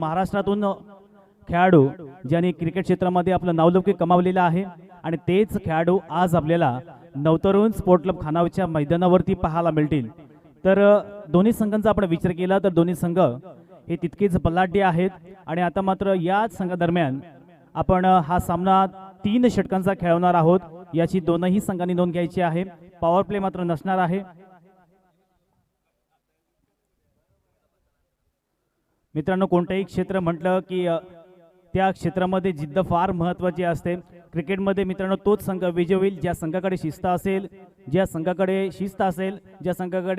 महाराष्ट्रातून खेळाडू ज्यांनी क्रिकेट क्षेत्रामध्ये आपलं नावलौकिक कमावलेलं आहे आणि तेच खेळाडू आज आपल्याला नवतरुण स्पोर्ट क्लब खानावळच्या मैदानावरती पाहायला मिळतील। तर दोन्ही संघांचा आपण विचार केला तर दोन्ही संघ हे तितकेच बलाढ्य आहेत आणि आता मात्र या संघादरम्यान आपण हा सामना 3 षटकांचा खेळवणार आहोत। याची दोनही संघांनी नोंद घ्यायची आहे। पॉवर प्ले मात्र नसणार आहे। मित्रांनो, कोणतेही क्षेत्र म्हटलं की त्या क्षेत्रामध्ये जिद्द फार महत्त्वाची असते। क्रिकेटमध्ये मित्रांनो तोच संघ विजय होईल ज्या संघाकडे शिस्त असेल, ज्या संघाकडे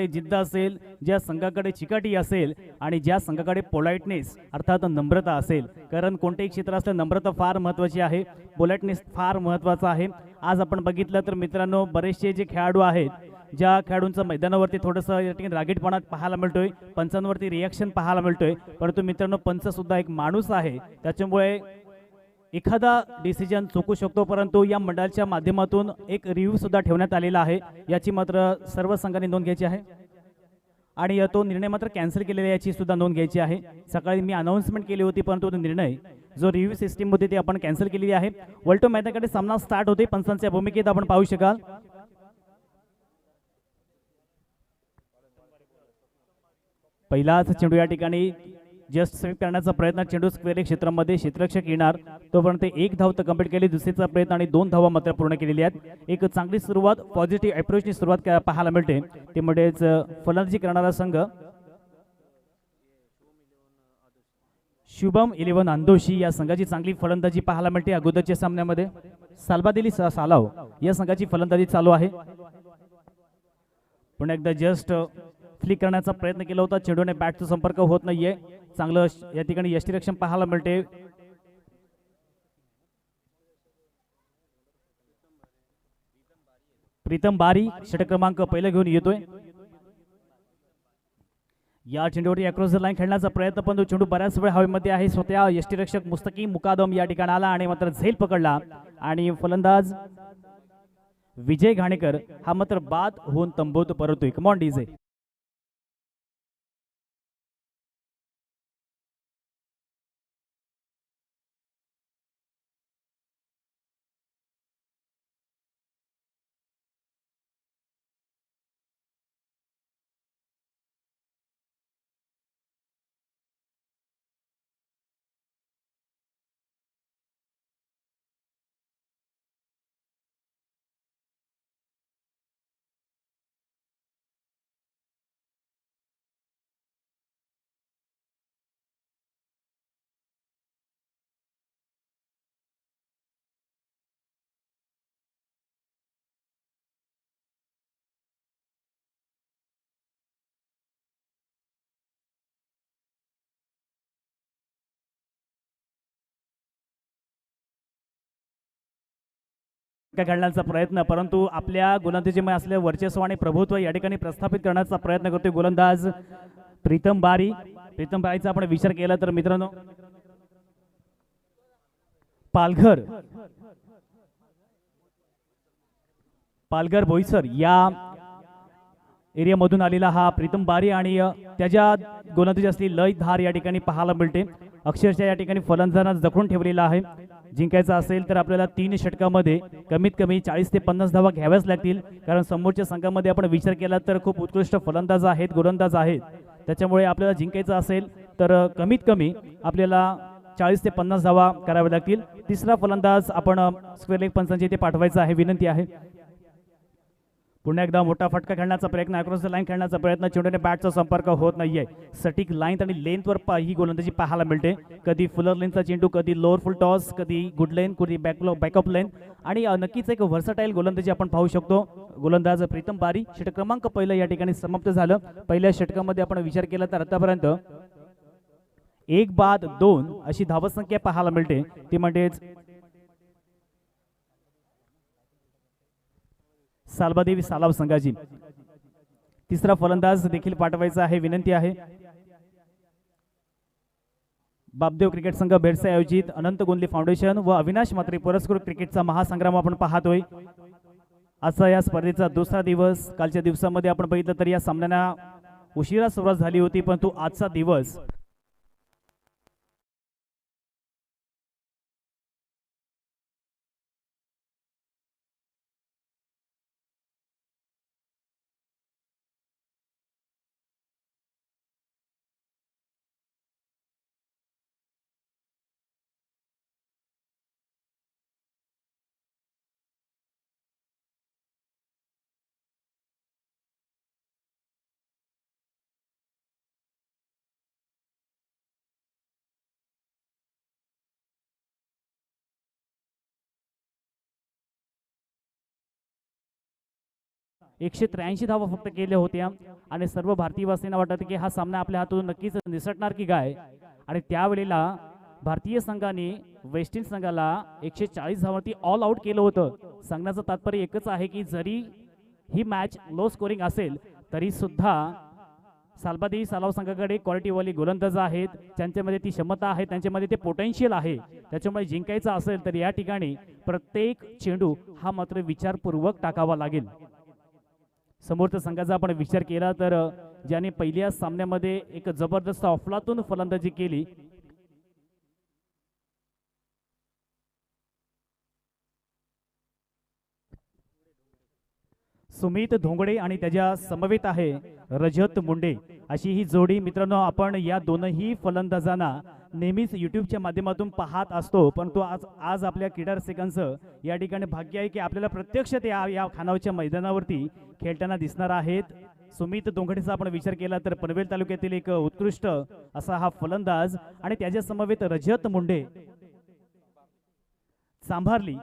जिद्द असेल, ज्या संघाकडे चिकाटी असेल आणि ज्या संघाकडे पोलाइटनेस अर्थात नम्रता असेल। कारण कोणतेही क्षेत्र असलं नम्रता फार महत्त्वाची आहे, पोलाइटनेस फार महत्त्वाचा आहे। आज आपण बघितलं तर मित्रांनो बरेचसे जे खेळाडू आहेत, ज्या खेळाडूंचं मैदानावरती थोडंसं या ठिकाणी रागीटपणा पाहायला मिळतोय, पंचांवरती रिॲक्शन पाहायला मिळतोय, परंतु मित्रांनो पंच सुद्धा एक माणूस आहे, त्याच्यामुळे एखादा डिसिजन चुकू शकतो, परंतु या मंडळाच्या माध्यमातून एक रिव्ह्यू सुद्धा ठेवण्यात आलेला आहे। याची मात्र सर्व संघांनी नोंद घ्यायची आहे आणि तो निर्णय मात्र कॅन्सल केलेला याची सुद्धा नोंद घ्यायची आहे। सकाळी मी अनाउन्समेंट केली होती, परंतु तो निर्णय जो रिव्ह्यू सिस्टीम होती ती आपण कॅन्सल केलेली आहे। वल्टो मैदानाकडे सामना स्टार्ट होते, पंचांच्या भूमिकेत आपण पाहू शकाल। पहिलाच चेंडू या ठिकाणी जस्ट स्वीप करण्याचा प्रयत्न, चेंडू स्क्वेअर क्षेत्रामध्ये क्षेत्ररक्षक येणार तोपर्यंत 1 धाव तर कंप्लीट केली, दुसरीचा प्रयत्न आणि 2 धावा मात्र पूर्ण केलेली आहेत। एक चांगली सुरुवात, पॉझिटिव्ह अप्रोचनी सुरुवात पाहायला मिळते। ते म्हणजेच फलंदाजी करणारा संघ शुभम 11 अंदोशी या संघाची चांगली फलंदाजी पाहायला मिळते। अगोदरच्या सामन्यामध्ये सालबादिली सालाव या संघाची फलंदाजी चालू आहे। पुन्हा एकदा जस्ट फ्लिक करण्याचा प्रयत्न केला होता, चेंडूने बॅटचा संपर्क होत नाहीये। चांगलं या ठिकाणी यष्टिरक्षण पाहायला मिळते। प्रीतम बारी षटक क्रमांक पहिला घेऊन येतोय। या चेंडूवरती अक्रॉस द लाईन खेळण्याचा प्रयत्न, पण तो चेंडू बऱ्याच वेळ हवेमध्ये आहे। स्वतः यष्टिरक्षक मुस्तकीम मुकादम या ठिकाणी आला आणि मात्र झेल पकडला आणि फलंदाज विजय घाणेकर हा मात्र बाद होऊन तंबूत परतोय। कम ऑन डीजे। खेळण्याचा प्रयत्न, परंतु आपल्या गोलंदाजीमध्ये असलेले वर्चस्व आणि प्रभुत्व या ठिकाणी प्रस्थापित करण्याचा प्रयत्न करतोय गोलंदाज प्रीतम बारी। प्रीतम बारीचा आपण विचार केला तर मित्रांनो पालघर बोईसर या एरियामधून आलेला हा प्रीतम बारी आणि त्याच्या गोलंदाजी असलेली लय धार या ठिकाणी पाहायला मिळते। अक्षरशः या ठिकाणी फलंदाजांना जखडून ठेवलेला आहे। जिंकायचं असेल तर आपल्याला 3 षटकामध्ये कमीत कमी 40 ते 50 धावा घ्याव्याच लागतील, कारण समोरच्या संघामध्ये आपण विचार केला तर खूप उत्कृष्ट फलंदाज आहेत, गोलंदाज आहेत। त्याच्यामुळे आपल्याला जिंकायचं असेल तर कमीत कमी आपल्याला 40 ते 50 धावा कराव्या लागतील। तिसरा फलंदाज आपण स्क्वेअर लेग पंचांची इथे पाठवायचा आहे, विनंती आहे। पुन्हा एकदा मोठा फटका खेळण्याचा प्रयत्न, अक्रॉस द लाईन खेळण्याचा प्रयत्न, चेंडूने बॅटचा संपर्क होत नाहीये। सटीक लाईन आणि लेंथवर ही गोलंदाजी पाहायला मिळते। कधी फुलर लेनचा चेंडू, कधी लोअर फुल टॉस, कधी गुड लेन, कधी बॅकअप लेन आणि नक्कीच एक व्हर्सटाईल गोलंदाजी आपण पाहू शकतो। गोलंदाज प्रीतम बारी षटक क्रमांक पहिलं या ठिकाणी समाप्त झालं। पहिल्या षटकामध्ये आपण विचार केला तर आतापर्यंत 1 बाद 2 अशी धावसंख्या पाहायला मिळते। ती म्हणजेच सालबादेवी सालाव संघाची। तिसरा फलंदाज देखील पाठवायचा आहे, विनंती आहे। बापदेव क्रिकेट संघ बेडसे आयोजित अनंत गोंदले फाउंडेशन व अविनाश म्हात्रे पुरस्कृत क्रिकेटचा महासंग्राम आपण पाहतोय। आजचा या स्पर्धेचा दुसरा दिवस। कालच्या दिवसामध्ये आपण बघितलं तर या सामन्यांना उशिरा सुरुवात झाली होती, परंतु आजचा दिवस 183 धावा फक्त केल्या होत्या आणि सर्व भारतीयवासीयांना वाटत की हा सामना आपल्या हातून नक्कीच निसटणार की काय. आणि त्यावेळेला भारतीय संघाने वेस्ट इंडिज संघाला 140 धावांवरती ऑल आउट केलं होतं. सांगण्याचं तात्पर्य एकच आहे की जरी ही मॅच लो स्कोरिंग असेल तरी सुद्धा सालबादेवी सालाव संघाकडे क्वालिटीवाली गोलंदाज आहेत, त्यांच्यामध्ये ती क्षमता आहे, त्यांच्यामध्ये ते पोटेन्शियल आहे. त्याच्यामुळे जिंकायचं असेल तर या ठिकाणी प्रत्येक चेंडू हा मात्र विचारपूर्वक टाकावा लागेल. समोरच्या संघाचा आपण विचार केला तर ज्याने पहिल्या सामन्यामध्ये एक जबरदस्त अफलातून फलंदाजी केली, सुमित धोंगडे आणि त्याच्या समवेत आहे रजत मुंडे, अशी ही जोडी. मित्रांनो, आपण या दोनही फलंदाजांना नेहमीच युट्यूबच्या माध्यमातून पाहत असतो, परंतु आज आपल्या क्रीडा रसिकांचं या ठिकाणी भाग्य आहे की आपल्याला प्रत्यक्ष ते या खानावळच्या मैदानावरती खेळताना दिसणार आहेत. सुमित धोंगडेचा आपण विचार केला तर पनवेल तालुक्यातील एक उत्कृष्ट असा हा फलंदाज आणि त्याच्या समवेत रजत मुंडे सांभारली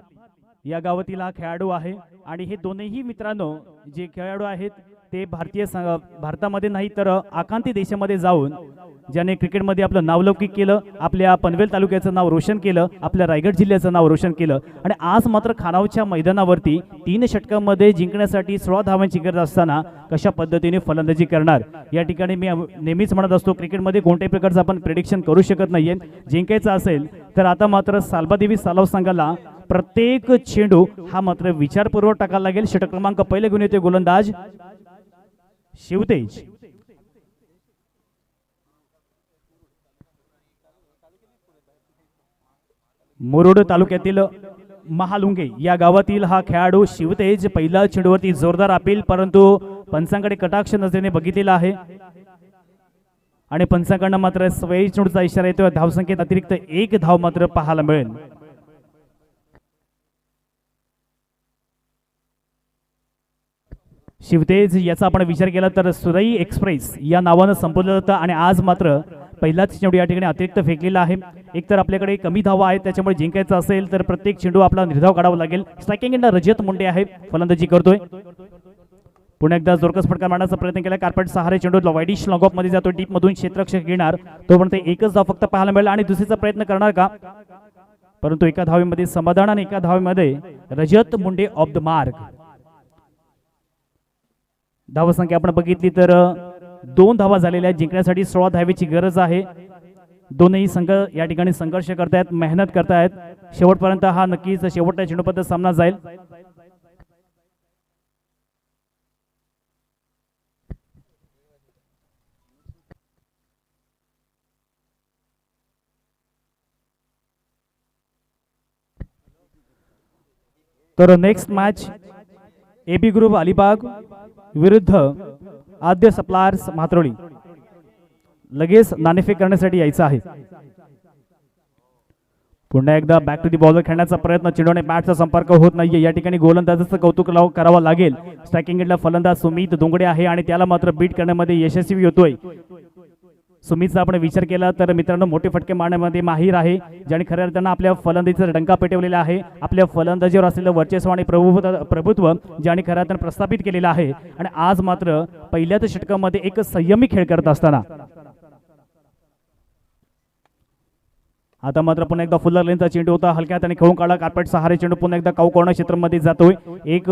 या गावातील हा खेळाडू आहे. आणि हे दोनही मित्रांनो जे खेळाडू आहेत ते भारतामध्ये नाही तर आकांती देशामध्ये जाऊन ज्याने क्रिकेटमध्ये आपलं नावलौकिक केलं, आपल्या पनवेल तालुक्याचं नाव रोशन केलं, आपल्या रायगड जिल्ह्याचं नाव रोशन केलं. आणि आज मात्र खानावळच्या मैदानावरती 3 षटकांमध्ये जिंकण्यासाठी 16 धावांची गरज असताना कशा पद्धतीने फलंदाजी करणार. या ठिकाणी मी नेहमीच म्हणत असतो क्रिकेटमध्ये कोणत्याही प्रकारचं आपण प्रेडिक्शन करू शकत नाहीये. जिंकायचं असेल तर आता मात्र सालबादेवी सालाव संघाला प्रत्येक चेंडू हा मात्र विचारपूर्वक टाकायला लागेल. षटक क्रमांक पहिले घेऊन येते गोलंदाज शिवतेज. मुरुड तालुक्यातील महालुंगे या गावातील हा खेळाडू शिवतेज पहिला चेंडूवरती जोरदार अपील, परंतु पंचांकडे कटाक्ष नजरेने बघितलेला आहे आणि पंचांकडनं मात्र 26 चेंडूचा इशारा येतो. धावसंख्येत अतिरिक्त 1 धाव मात्र पाहायला मिळेल. शिवतेज याचा आपण विचार केला तर सुरई एक्सप्रेस या नावानं संबोधलं जातं आणि आज मात्र पहिलाच चेंडू या ठिकाणी अतिरिक्त फेकलेला आहे. एकतर आपल्याकडे कमी धावा आहेत, त्याच्यामुळे जिंकायचं असेल तर प्रत्येक चेंडू आपला निर्धाव काढावा लागेल. स्ट्रायकिंग एंड रजत मुंडे आहे, फलंदाजी करतोय. पुन्हा एकदा जोरकस फटका मारण्याचा प्रयत्न केला. कार्पेट सहारे चेंडू वाईडिश लॉंग ऑफ मध्ये जातो, डीप मधून क्षेत्ररक्षक घेणार, तोपर्यंत एकच धाव फक्त पाहायला मिळेल आणि दुसरीचा प्रयत्न करणार का, परंतु एका धावेमध्ये समाधान आणि एका धावेमध्ये रजत मुंडे ऑफ द मार्क. धावसंख्या आपण बघितली तर 2 धावा झालेल्या आहेत. जिंकण्यासाठी 16 धावेची गरज आहे. दोनही संघ या ठिकाणी संघर्ष करतायत, मेहनत करतायत. शेवटपर्यंत हा नक्कीच शेवटच्या चेंडूपर्यंत सामना जाईल. तर next match AB group Alibag विरुद्ध आद्य सप्लायर्स म्हात्रोळी. लगेच नाणेफेक करण्यासाठी यायचं आहे. पुन्हा एकदा बॅक टू दी बॉलर खेळण्याचा प्रयत्न, चेंडूने बॅटचा संपर्क होत नाहीये. या ठिकाणी गोलंदाजाचं कौतुक करावं लागेल. स्ट्रायकिंग एंडला फलंदाज सुमित धोंगडे आहे आणि त्याला मात्र बीट करण्यामध्ये यशस्वी होतोय. सुमितचा आपण विचार केला तर मित्रांनो मोठे फटके मारण्यामध्ये माहीर आहे, ज्याने खऱ्या अर्थानं आपल्या फलंदाजीचा डंका पेटवलेला आहे. आपल्या फलंदाजीवर असलेलं वर्चस्व आणि प्रभुत्व ज्याने खऱ्या अर्थानं प्रस्थापित केलेलं आहे. आणि आज मात्र पहिल्याच षटकामध्ये एक संयमी खेळ करत असताना आता मात्र पुन्हा एकदा फुल्लर लेनचा चेंडू होता, हलक्यात आणि खेळून काढला. कार्पेट सहारे चेंडू पुन्हा एकदा काऊ कॉर्नर क्षेत्रामध्ये जातोय. 1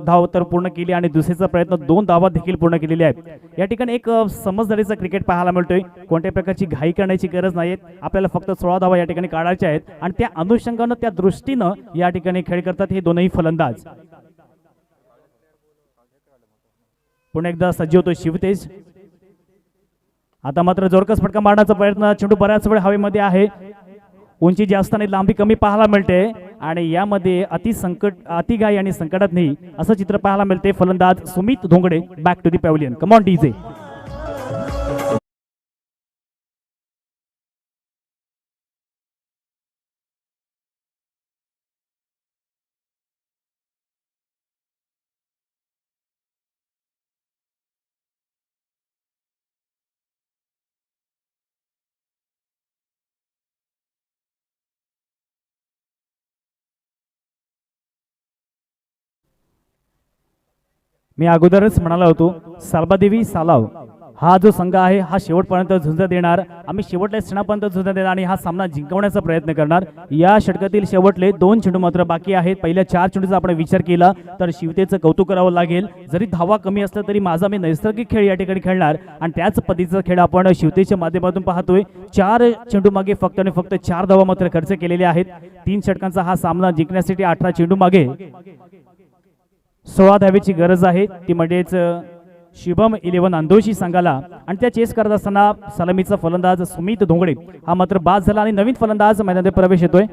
धाव तर पूर्ण केली आणि दुसरीचा प्रयत्न 2 धावा देखील पूर्ण केलेले आहेत. या ठिकाणी एक समजदारीचा क्रिकेट पाहायला मिळतोय. कोणत्याही प्रकारची घाई करण्याची गरज नाही. आपल्याला फक्त 16 धावा या ठिकाणी काढायच्या आहेत आणि त्या अनुषंगानं त्या दृष्टीनं या ठिकाणी खेळ करतात हे दोनही फलंदाज. पुन्हा एकदा सज्ज होतो शिवतेज. आता मात्र जोरकस फटका मारण्याचा प्रयत्न, चेंडू बऱ्याच वेळ हवेमध्ये आहे. उंची जास्त आणि लांबी कमी पाहायला मिळते आणि यामध्ये अतिघाई आणि संकटात नाही असं चित्र पाहायला मिळते. फलंदाज Sumit Dhongade back to the pavilion. Come on DJ. मी अगोदरच म्हणालो होतो सालबादेवी सालाव हा जो संघ आहे हा शेवटपर्यंत झुंज देणार. आम्ही शेवटल्या क्षणापर्यंत झुंज देणार आणि हा सामना जिंकवण्याचा प्रयत्न करणार. या षटकातील शेवटले 2 चेंडू मात्र बाकी आहेत. पहिल्या 4 चेंडूचा आपण विचार केला तर शिवतेचं कौतुक करावं लागेल. जरी धावा कमी असला तरी माझा मी नैसर्गिक खेळ या ठिकाणी खेळणार आणि त्याच पद्धतीचा खेळ आपण शिवतेच्या माध्यमातून पाहतोय. 4 चेंडू मागे फक्त आणि फक्त 4 धावा मात्र खर्च केलेले आहेत. 3 षटकांचा हा सामना जिंकण्यासाठी 18 चेंडू मागे 16 धावेची गरज आहे. ती म्हणजेच शुभम 11 अंदोशी संघाला. आणि त्या चेस करत असताना सलामीचा फलंदाज सुमित धोंगडे हा मात्र बाद झाला आणि नवीन फलंदाज मैदानात प्रवेश येतोय.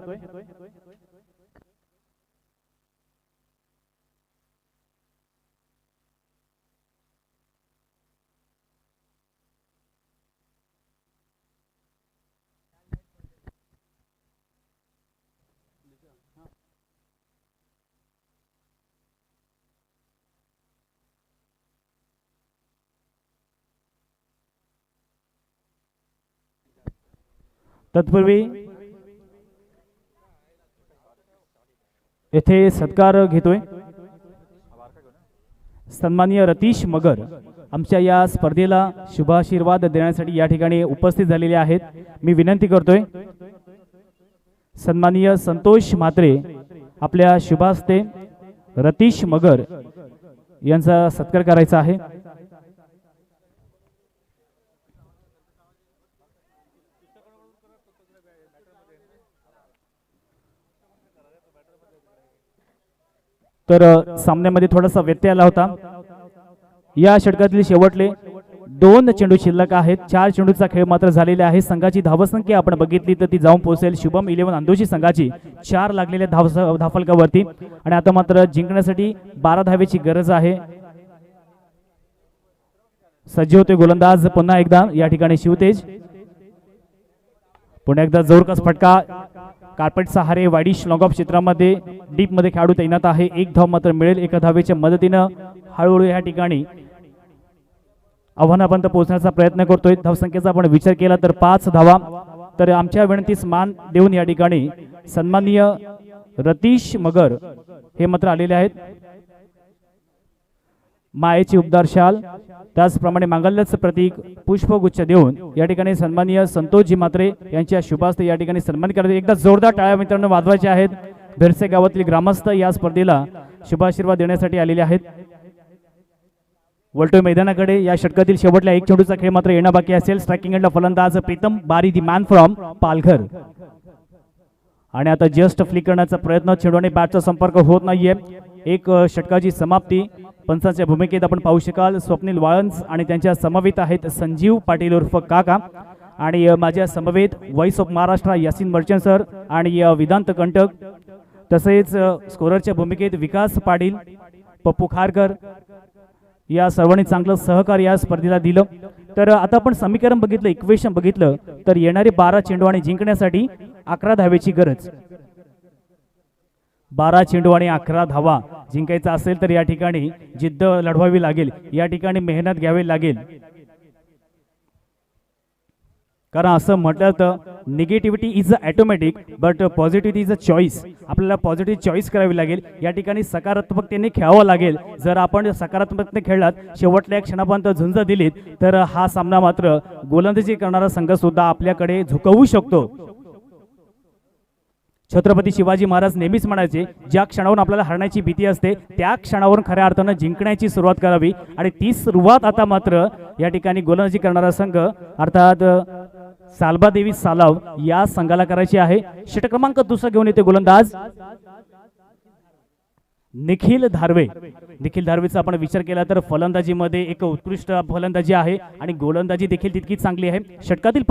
तत्पूर्वी येथे सत्कार घेतोय सन्माननीय रतीश मगर आमच्या या स्पर्धेला शुभाशीर्वाद देण्यासाठी या ठिकाणी उपस्थित झालेले आहेत. मी विनंती करतोय सन्माननीय संतोष म्हात्रे आपल्या शुभास्ते रतीश मगर यांचा सत्कार करायचा आहे. तर सामन्यामध्ये थोडासा व्यत्यय आला होता. या षटकातील शेवटले 2 चेंडू शिल्लक आहेत. 4 चेंडूचा खेळ मात्र झालेला आहे. संघाची धावसंख्या आपण बघितली तर ती जाऊन पोहोचेल शुभम 11 अंदोशी संघाची 4 लागलेल्या धावफलकावरती आणि आता मात्र जिंकण्यासाठी 12 धावेची गरज आहे. सज्ज होते गोलंदाज पुन्हा एकदा या ठिकाणी शिवतेज. पुन्हा एकदा जोरकस फटका carpet Sahare widish long of क्षेत्रामध्ये डीप मध्ये खेळाडू तैनात आहे. 1 धाव मात्र मिळेल. एका धावेच्या मदतीनं हळूहळू या ठिकाणी आव्हानापर्यंत पोहोचण्याचा प्रयत्न करतोय. धावसंख्येचा आपण विचार केला तर 5 धावा. तर आमच्या विनंतीस मान देऊन या ठिकाणी सन्माननीय रतीश मगर हे मात्र आलेले आहेत. मायेची उबदार शाल त्याचप्रमाणे मांगल्याचं प्रतीक पुष्पगुच्छ देऊन या ठिकाणी सन्माननीय संतोषजी म्हात्रे यांच्या शुभास्ते या ठिकाणी सन्मान करत. एकदा जोरदार टाळ्या मित्रांनो वाजवायचे आहेत. भिरसे गावातील ग्रामस्थ या स्पर्धेला शुभाशीर्वाद देण्यासाठी आलेले आहेत. वलटोय मैदानाकडे या षटकातील शेवटल्या 1 चेंडूचा खेळ मात्र येणं बाकी असेल. स्ट्रायकिंग एंडला फलंदाज प्रीतम बारी दी मॅन फ्रॉम पालघर आणि आता जस्ट फ्लिक करण्याचा प्रयत्न. चेंडूने बॅटचा संपर्क होत नाहीये. एक षटकाची समाप्ती पंचांच्या भूमिकेत आपण पाहू शकाल. स्वप्नील वाळंज आणि त्यांच्या समवेत आहेत संजीव पाटील उर्फ काका आणि माझ्या समवेत voice of Maharashtra Yasin Merchant sir आणि विदांत कंटक. तसेच स्कोररच्या भूमिकेत विकास पाटील पप्पू खारकर या सर्वांनी चांगलं सहकार्य या स्पर्धेला दिलं. तर आता आपण समीकरण बघितलं इक्वेशन बघितलं तर येणारे 12 चेंडू आणि जिंकण्यासाठी 11 धावेची गरज. 12 चेंडू आणि 11 धावा जिंकायचा असेल तर या ठिकाणी जिद्द लढवावी लागेल. या ठिकाणी मेहनत घ्यावी लागेल. कारण असं म्हटलं तर negativity is a automatic but positivity is a choice. आपल्याला पॉझिटिव्ह चॉईस करावी लागेल. या ठिकाणी सकारात्मकतेने खेळावं लागेल. जर आपण सकारात्मकतेने खेळलात शेवटल्या क्षणापर्यंत झुंज दिलीत तर हा सामना मात्र गोलंदाजी करणारा संघ सुद्धा आपल्याकडे झुकवू शकतो. छत्रपती शिवाजी महाराज नेहमीच म्हणायचे ज्या क्षणावरून आपल्याला हरण्याची भीती असते त्या क्षणावरून खऱ्या अर्थानं जिंकण्याची सुरुवात करावी आणि ती सुरुवात आता मात्र या ठिकाणी गोलंदाजी करणारा संघ अर्थात सालबादेवी सालाव या संघाला करायची आहे. षटक क्रमांक 2 घेऊन येते गोलंदाज निखिल धारवे. निखिल धारवेचा आपण विचार केला तर फलंदाजीमध्ये एक उत्कृष्ट फलंदाजी आहे आणि गोलंदाजी देखील तितकीच चांगली आहे. षटकातील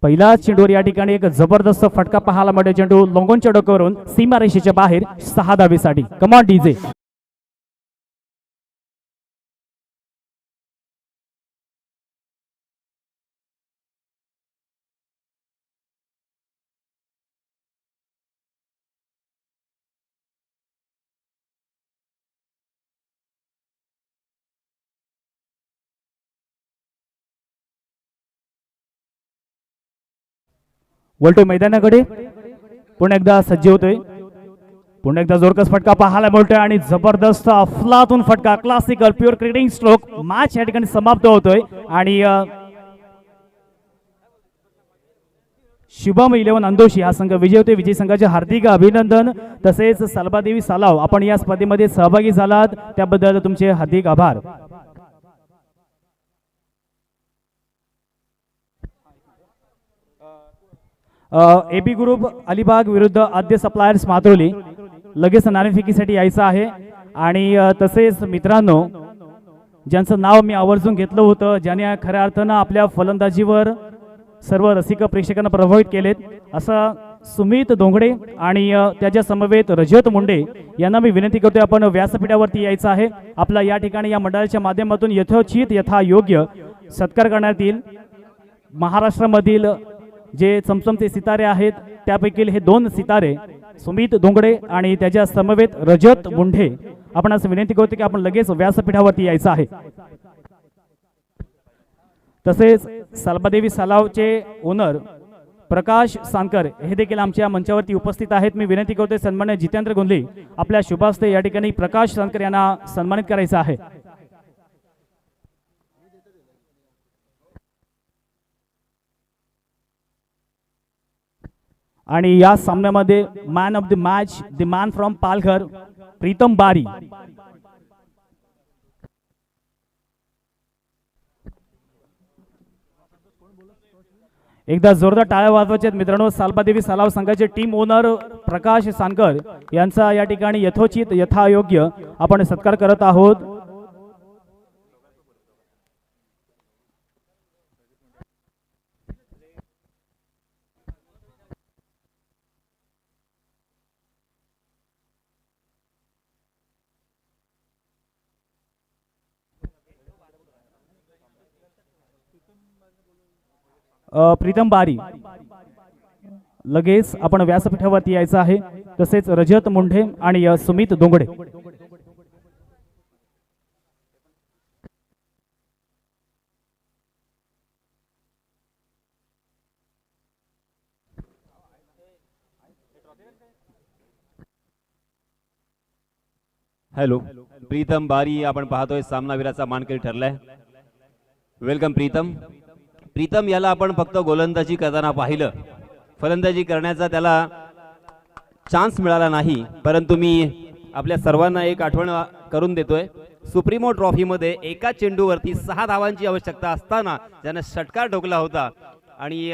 पहिला चेंडूवर या ठिकाणी एक जबरदस्त फटका पाहायला मिळतो. चेंडू लोंगोनच्या डोक्यावरून सीमारेषेच्या बाहेर 6 धावेसाठी. कमाल डीजे. वलटोय मैदानाकडे पुन्हा एकदा सज्ज होतोय. पुन्हा एकदा जोरकस फटका पाहायला मिळतोय आणि जबरदस्त अफलातून फटका, classical pure cricketing stroke. Match या ठिकाणी समाप्त होतोय आणि शुभम 11 अंदोशी हा संघ विजय होते. विजय संघाचे हार्दिक अभिनंदन. तसेच सलबादेवी सालाव आपण या स्पर्धेमध्ये सहभागी झालात त्याबद्दल तुमचे हार्दिक आभार. एबी ग्रुप अलिबाग विरुद्ध आद्य सप्लायर्स मातोली लगेच नाणेफेकीसाठी यायचं आहे. आणि तसेच मित्रांनो, ज्यांचं नाव मी आवर्जून घेतलं होतं, ज्याने खऱ्या अर्थानं आपल्या फलंदाजीवर सर्व रसिक प्रेक्षकांना प्रभावित केलेत, असं सुमित धोंगडे आणि त्याच्या समवेत रजत मुंडे यांना मी विनंती करतोय आपण व्यासपीठावरती यायचं आहे. आपला या ठिकाणी या मंडळाच्या माध्यमातून यथोचित यथायोग्य सत्कार करण्यात येईल. महाराष्ट्रामधील जे चमचमते सितारे आहेत त्यापैकी हे 2 सितारे सुमित धोंगडे आणि त्याच्या समवेत रजत मुंडे, आपण असं विनंती करतो की आपण लगेच व्यासपीठावरती यायचं आहे. तसेच सलबादेवी सालावचे ओनर प्रकाश सांकर हे देखील आमच्या मंचावरती उपस्थित आहेत. मी विनंती करतोय सन्मान्य जितेंद्र गोंधळे आपल्या शुभास्ते या ठिकाणी प्रकाश सांकर यांना सन्मानित करायचं आहे. आणि या सामन्यामध्ये man of the match, the man from Palghar, Pritam Bari. एकदा जोरदार टाळ्या वाजवायच्या मित्रांनो. सलबादेवी सालाव संघाचे टीम ओनर प्रकाश सांकर यांचा या ठिकाणी यथोचित यथायोग्य आपण सत्कार करत आहोत. प्रीतम बारी लगेच आपण व्यासपीठावरती यायचं आहे. तसेच रजत मुंढे आणि सुमित धोंगडे. हॅलो, प्रीतम बारी आपण पाहतोय सामनावीराचा मानकरी ठरलाय. वेलकम प्रीतम. प्रीतम याला आपण फक्त गोलंदाजी करताना पाहिलं, फलंदाजी करण्याचा त्याला चान्स मिळाला नाही, परंतु मी आपल्या सर्वांना एक आठवण करून देतोय. सुप्रीमो ट्रॉफीमध्ये एका चेंडूवरती 6 धावांची आवश्यकता असताना त्याने षटकार ठोकला होता आणि